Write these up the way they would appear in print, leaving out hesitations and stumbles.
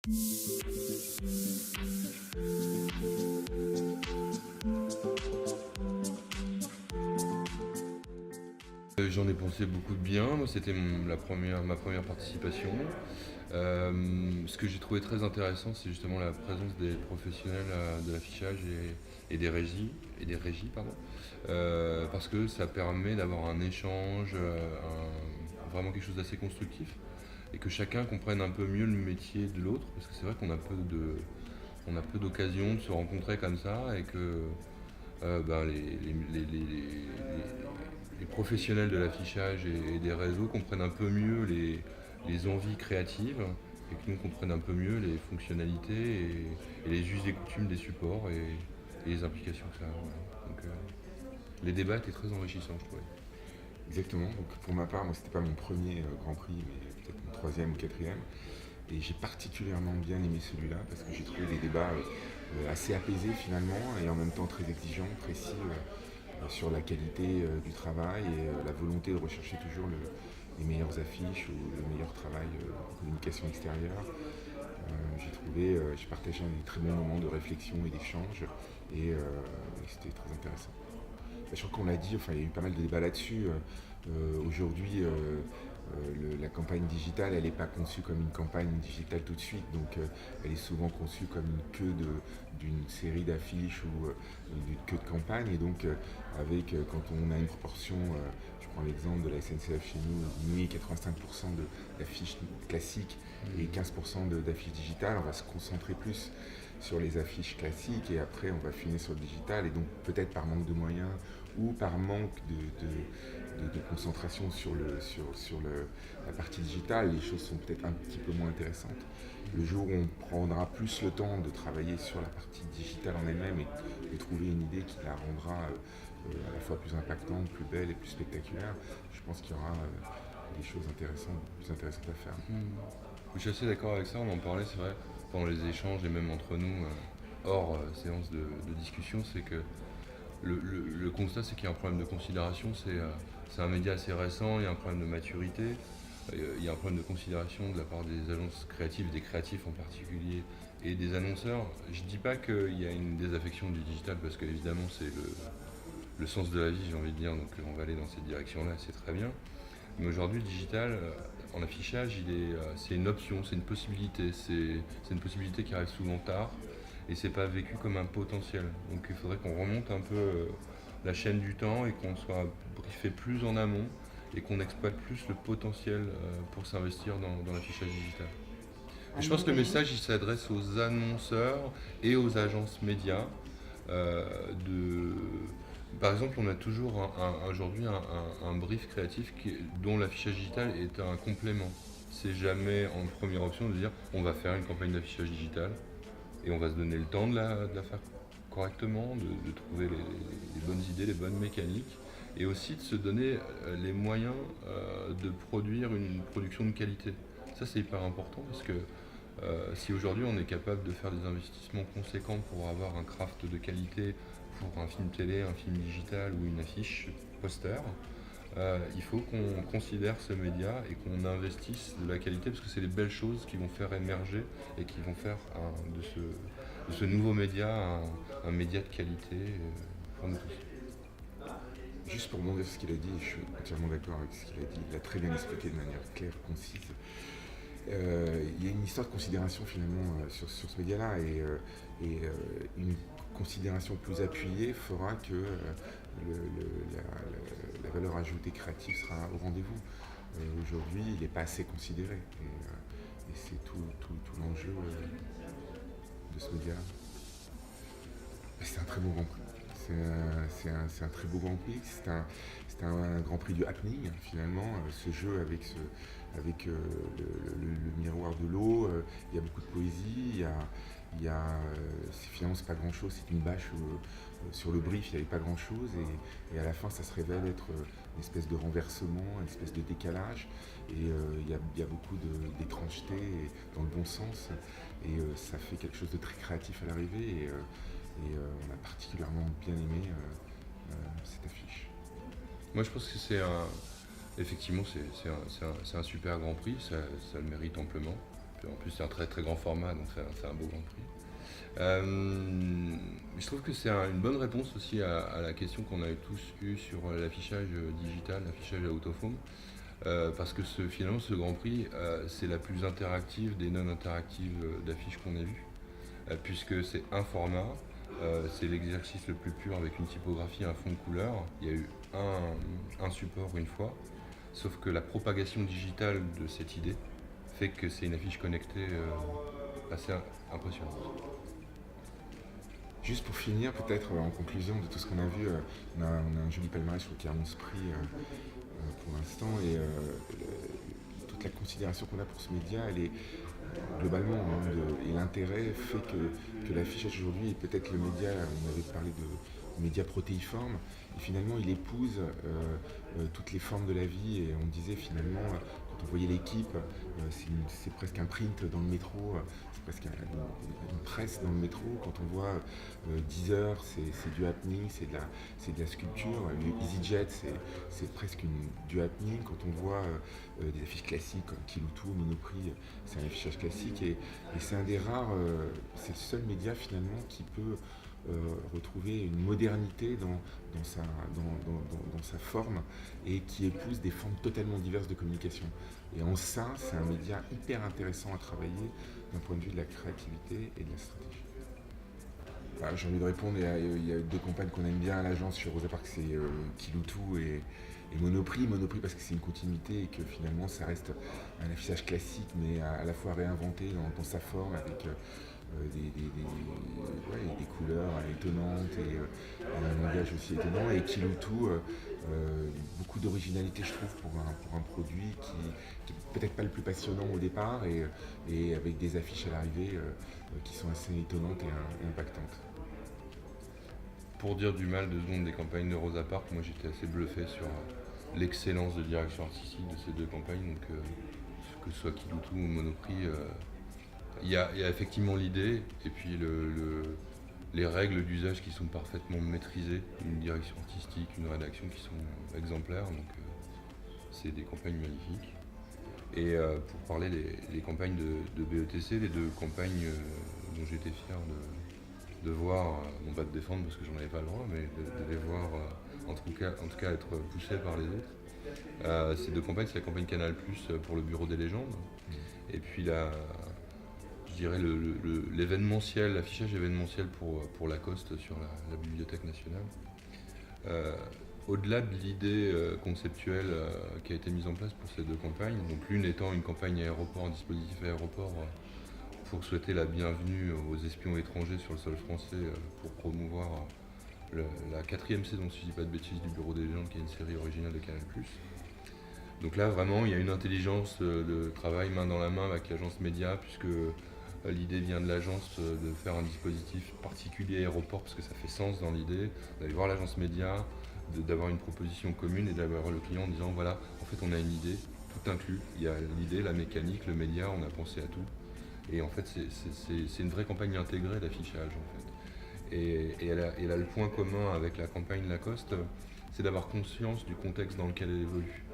J'en ai pensé beaucoup de bien. Moi, c'était ma première participation. Ce que j'ai trouvé très intéressant, c'est justement la présence des professionnels de l'affichage et des régies, pardon. Parce que ça permet d'avoir un échange, vraiment quelque chose d'assez constructif, et que chacun comprenne un peu mieux le métier de l'autre, parce que c'est vrai qu'on a on a peu d'occasions de se rencontrer comme ça, et que ben, les professionnels de l'affichage et des réseaux comprennent un peu mieux les envies créatives, et que nous comprennent un peu mieux les fonctionnalités et les us et coutumes des supports et les implications que ça a. Voilà. Donc, les débats étaient très enrichissants, je trouvais. Exactement. Donc pour ma part, moi c'était pas mon premier Grand Prix, mais peut-être mon troisième ou quatrième. Et j'ai particulièrement bien aimé celui-là parce que j'ai trouvé les débats assez apaisés finalement et en même temps très exigeants, précis sur la qualité du travail et la volonté de rechercher toujours les meilleures affiches ou le meilleur travail en communication extérieure. J'ai partagé des très bons moments de réflexion et d'échange et c'était très intéressant. Je crois qu'on l'a dit, enfin, il y a eu pas mal de débats là-dessus. Aujourd'hui, la campagne digitale, elle n'est pas conçue comme une campagne digitale tout de suite, donc elle est souvent conçue comme une d'une série d'affiches ou d'une queue de campagne. Et donc, quand on a une proportion, je prends l'exemple de la SNCF chez nous, 85% d'affiches classiques et 15% d'affiches digitales, on va se concentrer plus sur les affiches classiques et après on va finir sur le digital et donc peut-être par manque de moyens ou par manque de concentration la partie digitale, les choses sont peut-être un petit peu moins intéressantes. Le jour où on prendra plus le temps de travailler sur la partie digitale en elle-même et de trouver une idée qui la rendra à la fois plus impactante, plus belle et plus spectaculaire, je pense qu'il y aura des choses plus intéressantes à faire. Je suis assez d'accord avec ça, on en parlait, c'est vrai, pendant les échanges et même entre nous, hors séance de discussion, c'est que le constat, c'est qu'il y a un problème de considération. C'est un média assez récent, il y a un problème de maturité, il y a un problème de considération de la part des agences créatives, des créatifs en particulier, et des annonceurs. Je dis pas qu'il y a une désaffection du digital, parce qu'évidemment, c'est le sens de la vie, j'ai envie de dire, donc on va aller dans cette direction-là, c'est très bien. Mais aujourd'hui, le digital, en affichage, c'est une option, c'est une possibilité. C'est une possibilité qui arrive souvent tard et c'est pas vécu comme un potentiel. Donc il faudrait qu'on remonte un peu la chaîne du temps et qu'on soit briefé plus en amont et qu'on exploite plus le potentiel pour s'investir dans l'affichage digital. Et je pense que le message il s'adresse aux annonceurs et aux agences médias. euh, de... Par exemple, on a toujours aujourd'hui un brief créatif dont l'affichage digital est un complément. C'est jamais en première option de dire on va faire une campagne d'affichage digital et on va se donner le temps de la faire correctement, de trouver les bonnes idées, les bonnes mécaniques, et aussi de se donner les moyens de produire une production de qualité. Ça c'est hyper important parce que si aujourd'hui on est capable de faire des investissements conséquents pour avoir un craft de qualité pour un film télé, un film digital ou une affiche poster, il faut qu'on considère ce média et qu'on investisse de la qualité parce que c'est les belles choses qui vont faire émerger et qui vont faire de ce nouveau média un média de qualité pour nous tous. Juste pour rebondir sur ce qu'il a dit, je suis entièrement d'accord avec ce qu'il a dit, il l'a très bien expliqué de manière claire, concise. Il y a une histoire de considération finalement sur ce média-là une considération plus appuyée fera que la valeur ajoutée créative sera au rendez-vous. Aujourd'hui, il n'est pas assez considéré et c'est tout l'enjeu de ce média. C'est un très beau Grand Prix. C'est un très beau Grand Prix. C'est un Grand Prix du happening finalement. Ce jeu avec le miroir de l'eau. Il y a beaucoup de poésie. Finalement, c'est pas grand chose. C'est une bâche sur le brief, il n'y avait pas grand chose. Et à la fin, ça se révèle être une espèce de renversement, une espèce de décalage. Et il y a beaucoup d'étrangeté dans le bon sens. Et ça fait quelque chose de très créatif à l'arrivée. Et on a particulièrement bien aimé cette affiche. Moi je pense que effectivement c'est un super grand prix, ça le mérite amplement, En plus, c'est un très très grand format, donc c'est un beau Grand Prix. Je trouve que c'est une bonne réponse aussi à la question qu'on avait tous eue sur l'affichage digital, l'affichage out of home. Parce que finalement, ce Grand Prix, c'est la plus interactive des non interactives d'affiches qu'on ait vues, puisque c'est un format, c'est l'exercice le plus pur avec une typographie, un fond de couleur. Il y a eu un support une fois, sauf que la propagation digitale de cette idée fait que c'est une affiche connectée assez impressionnante. Juste pour finir, peut-être en conclusion de tout ce qu'on a vu, on a un joli palmarès qui a 11 prix pour l'instant et toute la considération qu'on a pour ce média, elle est globalement, et l'intérêt fait que l'affichage aujourd'hui est peut-être le média, on avait parlé de média protéiforme, et finalement il épouse toutes les formes de la vie, et on disait finalement, quand on voyait l'équipe, c'est presque un print dans le métro, c'est presque une presse dans le métro, quand on voit 10 heures, c'est du happening, c'est de la sculpture, le EasyJet, c'est presque du happening, quand on voit des affiches classiques comme Kiloutou, Monoprix, c'est un affichage classique, et c'est un des rares, c'est le seul média finalement qui peut retrouver une modernité dans sa forme et qui épouse des formes totalement diverses de communication. Et en ça, c'est un média hyper intéressant à travailler d'un point de vue de la créativité et de la stratégie. Voilà, j'ai envie de répondre, il y a deux campagnes qu'on aime bien à l'agence sur Rosa Parks, c'est Kiloutou et Monoprix. Monoprix parce que c'est une continuité et que finalement ça reste un affichage classique mais à la fois réinventé dans sa forme avec des couleurs étonnantes et un langage aussi étonnant. Et Kiloutou, beaucoup d'originalité je trouve pour un produit qui est peut-être pas le plus passionnant au départ et avec des affiches à l'arrivée qui sont assez étonnantes et impactantes. Pour dire du mal 2 secondes des campagnes de Rosa Parks, moi j'étais assez bluffé sur l'excellence de direction artistique de ces 2 campagnes, donc que ce soit Kiloutou ou Monoprix, il y a effectivement l'idée et puis les règles d'usage qui sont parfaitement maîtrisées, une direction artistique, une rédaction qui sont exemplaires, donc c'est des campagnes magnifiques. Et pour parler des campagnes de BETC, les 2 campagnes dont j'étais fier de voir, non pas de défendre parce que j'en avais pas le droit, mais de les voir en tout cas être poussées par les autres. Ces 2 campagnes, c'est la campagne Canal+ pour le Bureau des légendes, et puis je dirais l'événementiel, l'affichage événementiel pour Lacoste sur la Bibliothèque nationale. Au-delà de l'idée conceptuelle qui a été mise en place pour ces 2 campagnes, donc l'une étant une campagne aéroport, un dispositif aéroport pour souhaiter la bienvenue aux espions étrangers sur le sol français pour promouvoir la 4e saison, si je ne dis pas de bêtises, du Bureau des légendes, qui est une série originale de Canal+. Donc là, vraiment, il y a une intelligence de travail main dans la main avec l'agence média, puisque l'idée vient de l'agence de faire un dispositif particulier aéroport, parce que ça fait sens dans l'idée, d'aller voir l'agence média, d'avoir une proposition commune et d'avoir le client en disant voilà, en fait on a une idée, tout inclus, il y a l'idée, la mécanique, le média, on a pensé à tout. Et en fait c'est une vraie campagne intégrée d'affichage en fait. Et elle a le point commun avec la campagne Lacoste, c'est d'avoir conscience du contexte dans lequel elle évolue.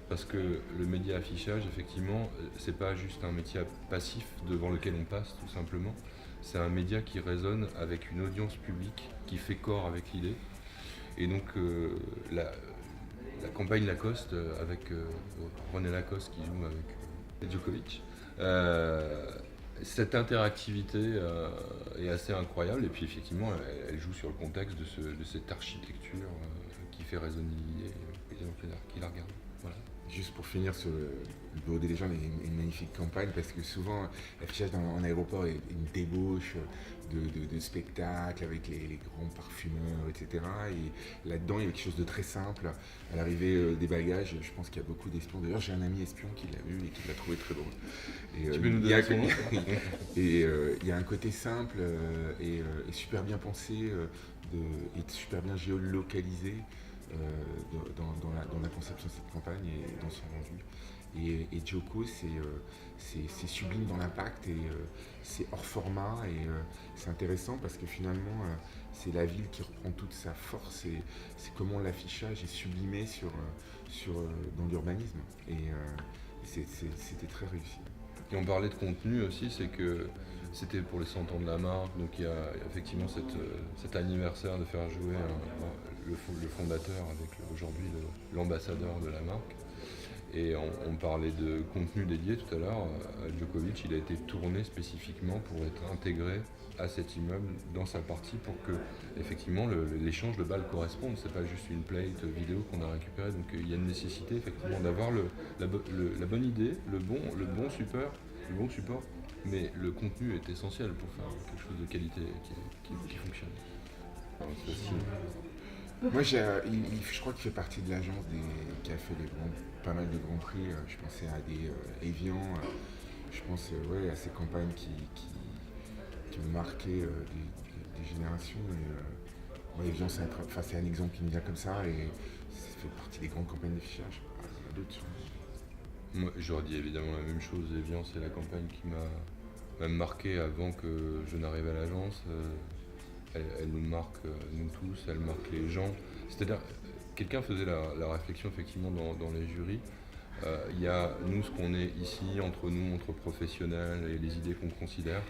Parce que le média affichage, effectivement, c'est pas juste un métier passif devant lequel on passe, tout simplement. C'est un média qui résonne avec une audience publique qui fait corps avec l'idée. Et donc, la campagne Lacoste, avec René Lacoste qui joue avec Djokovic, cette interactivité est assez incroyable. Et puis, effectivement, elle joue sur le contexte de cette architecture qui fait résonner l'idée et les gens qui la regardent. Voilà. Juste pour finir sur le Bureau des légendes, une magnifique campagne parce que souvent l'affichage en aéroport est une débauche de spectacles avec les grands parfumeurs, etc. Et là-dedans, il y a quelque chose de très simple. À l'arrivée des bagages, je pense qu'il y a beaucoup d'espions. D'ailleurs, j'ai un ami espion qui l'a vu et qui l'a trouvé très drôle. Et, tu peux nous donner son nom? Et il y a un côté simple et super bien pensé et super bien géolocalisé. Dans la conception de cette campagne et dans son rendu. Et Joko, c'est sublime dans l'impact et c'est hors format et c'est intéressant parce que finalement c'est la ville qui reprend toute sa force et c'est comment l'affichage est sublimé dans l'urbanisme et c'était très réussi. Et on parlait de contenu aussi, c'est que c'était pour les 100 ans de la marque, donc il y a effectivement cet anniversaire de faire jouer le fondateur avec aujourd'hui l'ambassadeur de la marque. Et on parlait de contenu dédié tout à l'heure. Djokovic, il a été tourné spécifiquement pour être intégré à cet immeuble dans sa partie pour que effectivement l'échange de balles corresponde. C'est pas juste une plate vidéo qu'on a récupérée. Donc il y a une nécessité effectivement d'avoir la bonne idée, le bon support, mais le contenu est essentiel pour faire quelque chose de qualité qui fonctionne. Alors, c'est aussi- Moi, je crois qu'il fait partie de l'agence qui a fait pas mal de grands prix. Je pensais à des Evian. Je pense ouais, à ces campagnes qui ont marqué des générations. Et, ouais, Evian, c'est un exemple qui me vient comme ça. Et ça fait partie des grandes campagnes d'affichage. Il y en a d'autres. Moi, j'aurais dit évidemment la même chose. Evian, c'est la campagne qui m'a même marqué avant que je n'arrive à l'agence. Elle nous marque, nous tous, elle marque les gens. C'est-à-dire, quelqu'un faisait la réflexion effectivement dans les jurys. Il y a nous, ce qu'on est ici, entre nous, entre professionnels, et les idées qu'on considère.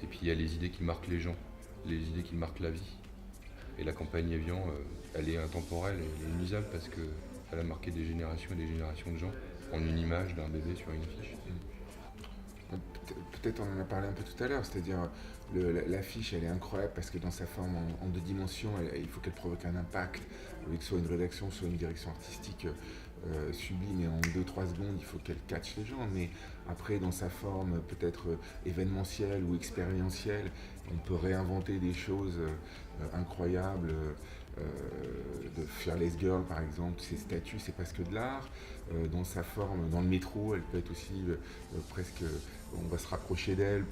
Et puis il y a les idées qui marquent les gens, les idées qui marquent la vie. Et la campagne Evian, elle est intemporelle, elle est inusable parce qu'elle a marqué des générations et des générations de gens en une image d'un bébé sur une affiche. Peut-être on en a parlé un peu tout à l'heure, c'est-à-dire l'affiche elle est incroyable parce que dans sa forme en deux dimensions, il faut qu'elle provoque un impact, que ce soit une rédaction, soit une direction artistique sublime, et en 2-3 secondes il faut qu'elle catche les gens, mais après dans sa forme peut-être événementielle ou expérientielle, on peut réinventer des choses incroyables. De Fearless Girl par exemple, ses statues c'est presque de l'art. Dans sa forme, dans le métro, elle peut être aussi presque, on va se rapprocher d'elle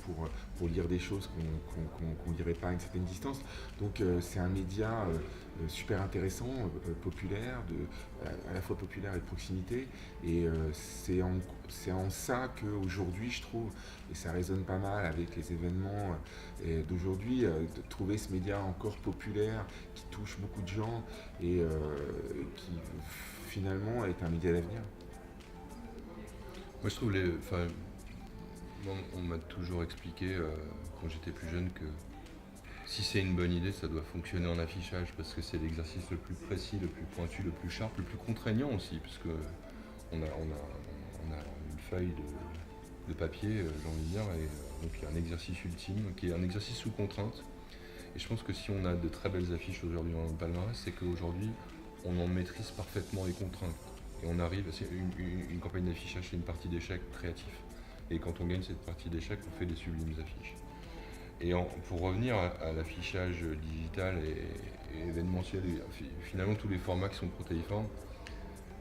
pour lire des choses qu'on lirait pas à une certaine distance. Donc c'est un média super intéressant, populaire, à la fois populaire et de proximité. Et c'est en ça qu'aujourd'hui je trouve, et ça résonne pas mal avec les événements d'aujourd'hui, de trouver ce média encore populaire qui touche beaucoup de gens et qui finalement est un média d'avenir. Moi je trouve moi, on m'a toujours expliqué quand j'étais plus jeune que si c'est une bonne idée, ça doit fonctionner en affichage parce que c'est l'exercice le plus précis, le plus pointu, le plus sharp, le plus contraignant aussi, parce que on a une feuille de papier, j'ai envie de dire, et donc il y a un exercice ultime qui est un exercice sous contrainte. Et je pense que si on a de très belles affiches aujourd'hui dans le palmarès, c'est qu'aujourd'hui on en maîtrise parfaitement les contraintes. Et on arrive, c'est une campagne d'affichage, c'est une partie d'échec créatif. Et quand on gagne cette partie d'échec, on fait des sublimes affiches. Et pour revenir à l'affichage digital et événementiel, et finalement tous les formats qui sont protéiformes,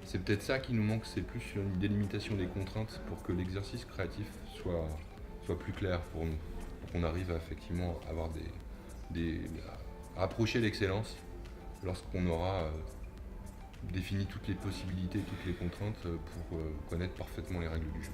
c'est peut-être ça qui nous manque, c'est plus une délimitation des contraintes pour que l'exercice créatif soit plus clair pour nous. Pour qu'on arrive à effectivement avoir à approcher l'excellence lorsqu'on aura défini toutes les possibilités, toutes les contraintes pour connaître parfaitement les règles du jeu.